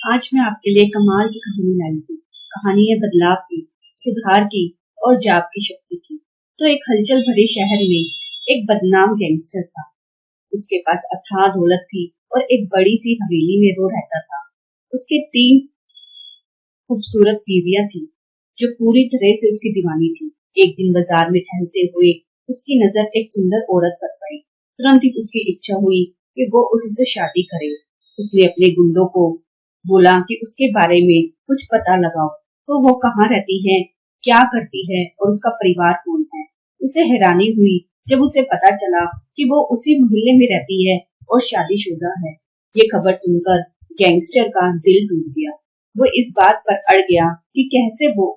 आज मैं आपके लिए कमाल की कहानी लाई हूँ। कहानी है बदलाव की, सुधार की और जाप की शक्ति की। तो एक हलचल भरे शहर में एक बदनाम गैंगस्टर था। उसके पास अथाह दौलत थी और एक बड़ी सी हवेली में वो रहता था। उसके 3 खूबसूरत बीवियां थी जो पूरी तरह से उसकी दीवानी थी। एक दिन बाजार में टहलते हुए उसकी नजर एक सुंदर औरत पर पड़ी। तुरंत ही उसकी इच्छा हुई कि वो उससे शादी करे। उसने अपने गुंडों को बोला कि उसके बारे में कुछ पता लगाओ, तो वो कहाँ रहती है, क्या करती है और उसका परिवार कौन है। उसे हैरानी हुई जब उसे पता चला कि वो उसी मोहल्ले में रहती है और शादीशुदा है। ये खबर सुनकर गैंगस्टर का दिल टूट गया। वो इस बात पर अड़ गया कि कैसे वो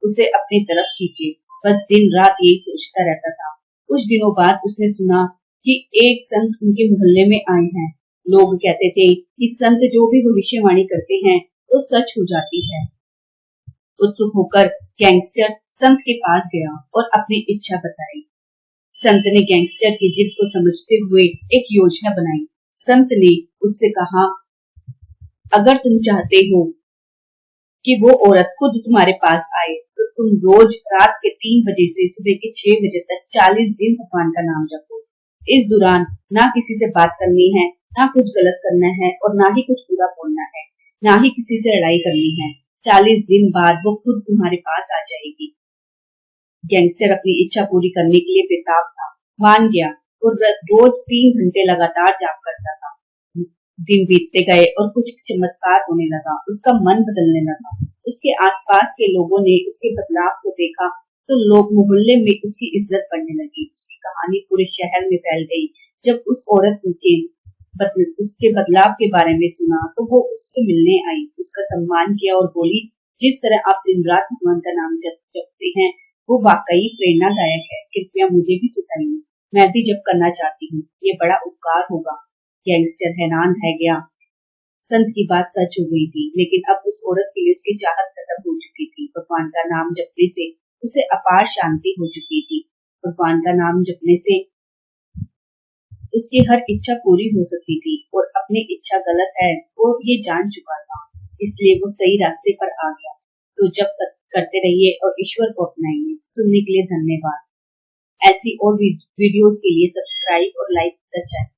उसे अपनी तरफ खींचे। बस दिन रात यही सोचता रहता था। कुछ दिनों बाद उसने सुना कि एक संत उनके मोहल्ले में आए हैं। लोग कहते थे कि संत जो भी भविष्यवाणी करते हैं वो सच हो जाती है। उत्सुक होकर गैंगस्टर संत के पास गया और अपनी इच्छा बताई। संत ने गैंगस्टर की जिद को समझते हुए एक योजना बनाई। संत ने उससे कहा, अगर तुम चाहते हो कि वो औरत खुद तुम्हारे पास आए तो तुम रोज रात के 3 बजे से सुबह के 6 बजे तक 40 दिन भगवान का नाम जपो। इस दौरान ना किसी से बात करनी है, ना कुछ गलत करना है और ना ही कुछ बुरा बोलना है, ना ही किसी से लड़ाई करनी है। 40 दिन बाद वो खुद तुम्हारे पास आ जाएगी। गैंगस्टर अपनी इच्छा पूरी करने के लिए बेताब था। मान गया और रोज 3 घंटे लगातार जाप करता था। दिन बीतते गए और कुछ चमत्कार होने लगा। उसका मन बदलने लगा। उसके आसपास के लोगों ने उसके बदलाव को देखा तो लोग मोहल्ले में उसकी इज्जत करने लगी। उसकी कहानी पूरे शहर में फैल गई। जब उस औरत के उसके बदलाव के बारे में सुना तो वो उससे मिलने आई, उसका सम्मान किया और बोली, जिस तरह आप दिन रात भगवान का नाम जपते हैं वो वाकई प्रेरणादायक है। कृपया मुझे भी सिखाइए, मैं भी जप करना चाहती हूँ, ये बड़ा उपकार होगा। गैंगस्टर हैरान रह गया। संत की बात सच हो गई थी, लेकिन अब उस औरत के लिए उसकी चाहत खत्म हो चुकी थी। भगवान का नाम जपने से उसे अपार शांति हो चुकी थी। भगवान का नाम जपने से उसकी हर इच्छा पूरी हो सकती थी और अपनी इच्छा गलत है वो ये जान चुका था, इसलिए वो सही रास्ते पर आ गया। तो जब तक करते रहिए और ईश्वर को अपनाइए। सुनने के लिए धन्यवाद। ऐसी और वीडियोस के लिए सब्सक्राइब और लाइक द चैनल।